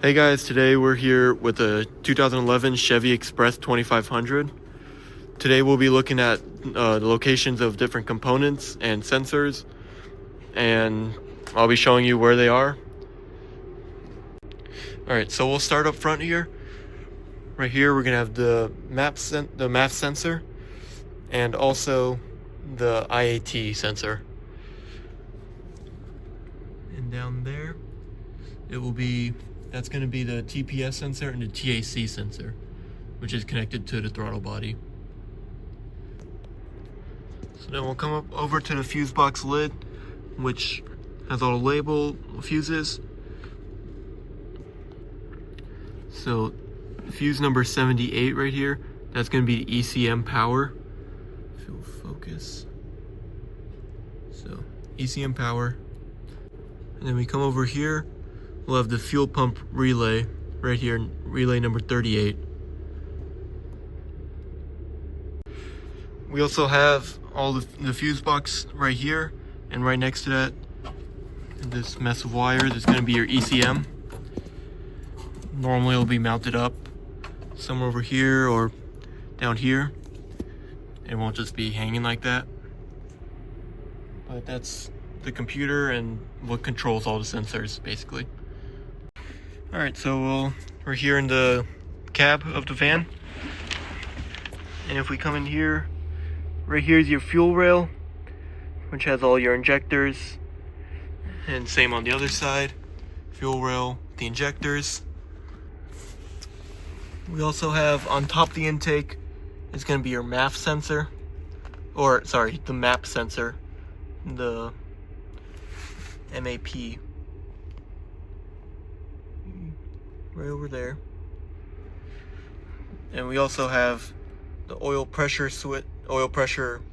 Hey guys, today we're here with a 2011 Chevy Express 2500. Today we'll be looking at the locations of different components and sensors, and I'll be showing you where they are. Alright, so we'll start up front here. Right here we're going to have the map sensor and also the AUT sensor. And down there it will be that's going to be the TPS sensor and the TAC sensor, which is connected to the throttle body. So then we'll come up over to the fuse box lid, which has all the label fuses. So fuse number 78 right here, that's going to be the ECM power. If it'll focus. So ECM power. And then we come over here, we'll have the fuel pump relay right here, relay number 38. We also have all the fuse box right here, and right next to that, this mess of wire, there's going to be your ECM. Normally it'll be mounted up somewhere over here or down here. It won't just be hanging like that. But that's the computer and what controls all the sensors, basically. Alright, so we're here in the cab of the van. And if we come in here, right here is your fuel rail, which has all your injectors. And same on the other side, fuel rail, the injectors. We also have on top of the intake is going to be your MAF sensor, or sorry, the MAP sensor, the MAP, right over there. And we also have the oil pressure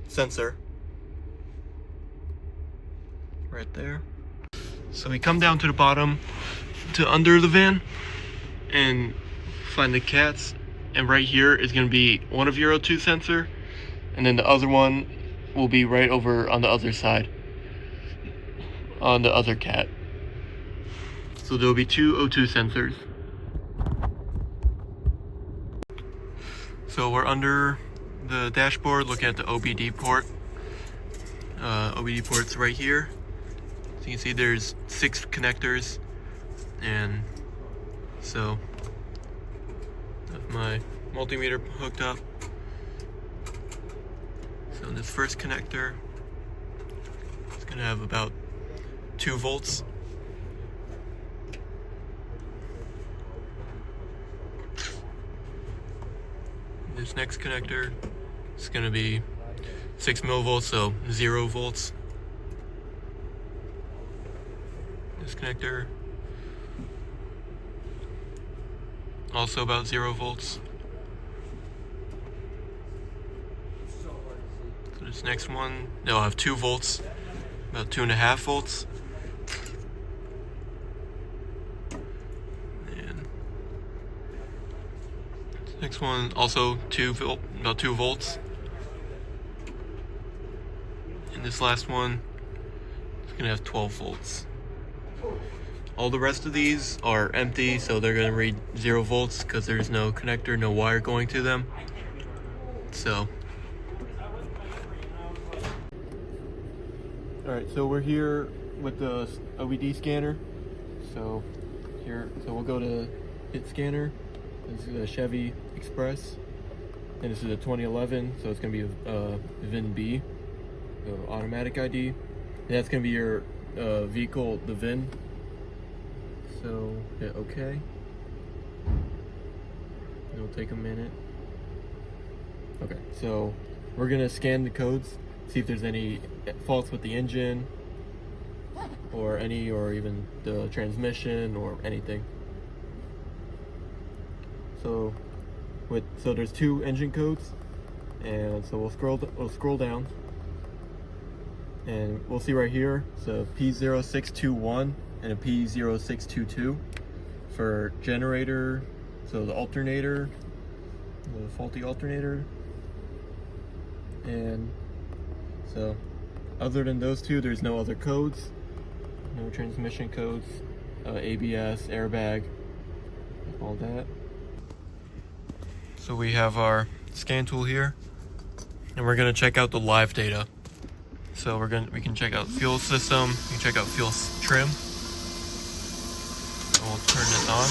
sensor right there. So we come down to the bottom to under the van and find the cats, and right here is going to be one of your AUT sensor, and then the other one will be right over on the other side on the other cat. So there will be two AUT sensors. So we're under the dashboard looking at the OBD port. OBD port's right here. So you can see there's 6 connectors, and so I have my multimeter hooked up. So this first connector is going to have about 2 volts. This next connector is going to be 6 millivolts, so 0 volts. This connector, also about 0 volts. So this next one, they'll have 2 volts, about 2.5 volts. And this next one, also about 2 volts. And this last one is going to have 12 volts. All the rest of these are empty, so they're going to read 0 volts because there's no connector, no wire going to them. So, alright, so we're here with the OBD scanner. So we'll go to hit scanner. This is a Chevy Express, and this is a 2011, so it's going to be a VIN B, automatic ID. And that's going to be your vehicle, the VIN. So hit OK. It'll take a minute. Okay, so we're gonna scan the codes, see if there's any faults with the engine, or even the transmission or anything. So there's 2 engine codes, and so we'll scroll down, and we'll see right here. So P0621. And a P0622 for generator, so the alternator, the faulty alternator. And so other than those 2, there's no other codes, no transmission codes, ABS, airbag, all that. So we have our scan tool here, and we're gonna check out the live data. So we can check out fuel system, we can check out fuel trim. And we'll turn this on.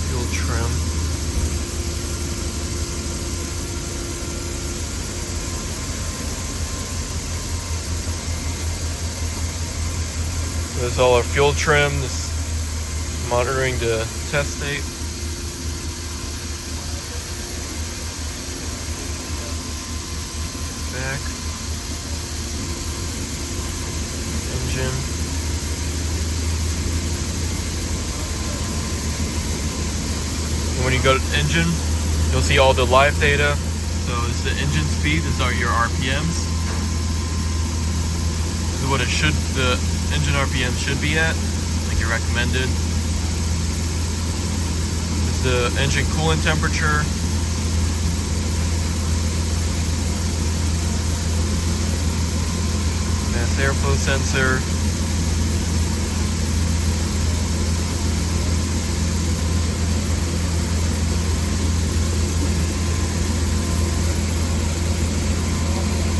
Fuel trim. So this is all our fuel trim. This is monitoring the test state. Back. Engine. And when you go to engine, you'll see all the live data. So this is the engine speed, these are your RPMs. This is what the engine RPM should be at, like your recommended. This is the engine coolant temperature. Mass airflow sensor.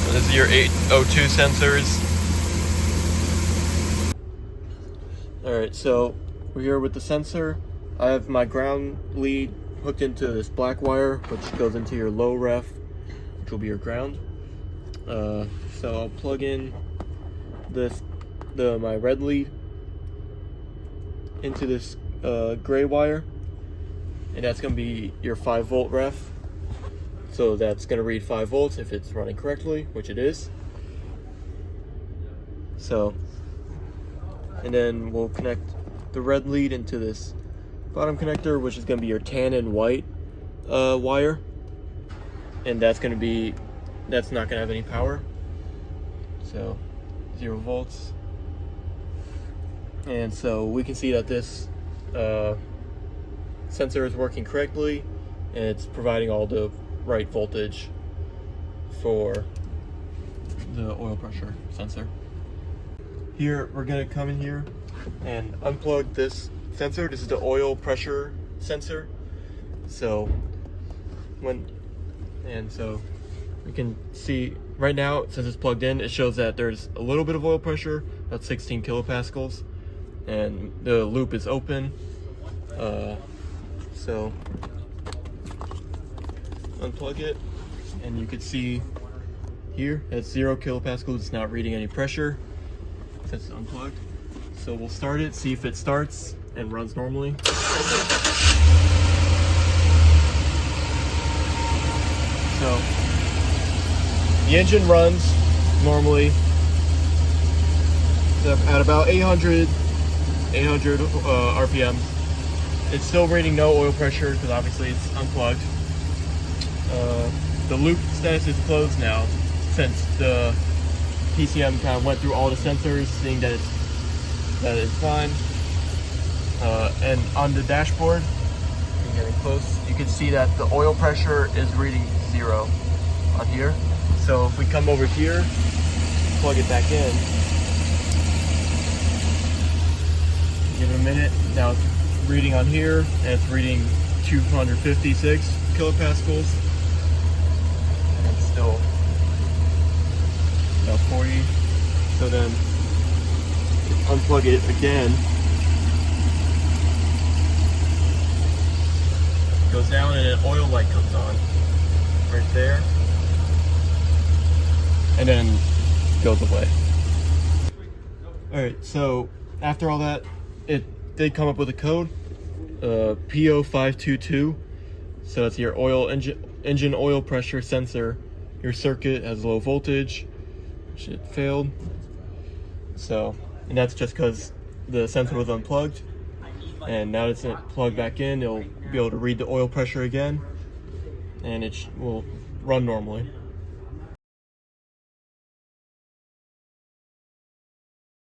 And this is your AUT sensors. Alright, so we're here with the sensor. I have my ground lead hooked into this black wire, which goes into your low ref, which will be your ground. So I'll plug in my red lead into this gray wire, and that's going to be your 5-volt ref. So that's going to read 5 volts if it's running correctly, which it is. So, and then we'll connect the red lead into this bottom connector, which is going to be your tan and white wire, and that's not going to have any power. So 0 volts. And so we can see that this sensor is working correctly, and it's providing all the right voltage for the oil pressure sensor. Here we're going to come in here and unplug this sensor. This is the oil pressure sensor. So we can see right now, since it's plugged in, it shows that there's a little bit of oil pressure, about 16 kilopascals, and the loop is open. So unplug it, and you can see here it's 0 kilopascals. It's not reading any pressure since it's unplugged. So we'll start it, see if it starts and runs normally. So the engine runs normally at about 800 RPM. It's still reading no oil pressure because obviously it's unplugged. The loop status is closed now since the PCM kind of went through all the sensors, seeing that it's fine. And on the dashboard, I'm getting close, you can see that the oil pressure is reading 0 on here. So if we come over here, plug it back in, give it a minute. Now it's reading on here, and it's reading 256 kilopascals. And it's still about 40. So then unplug it again. Goes down and an oil light comes on right there, and then goes away. Alright, so after all that, it did come up with a code, P0522. So that's your engine oil pressure sensor. Your circuit has low voltage, which it failed. So, and that's just because the sensor was unplugged. And now that it's plugged back in, it'll be able to read the oil pressure again, and it will run normally.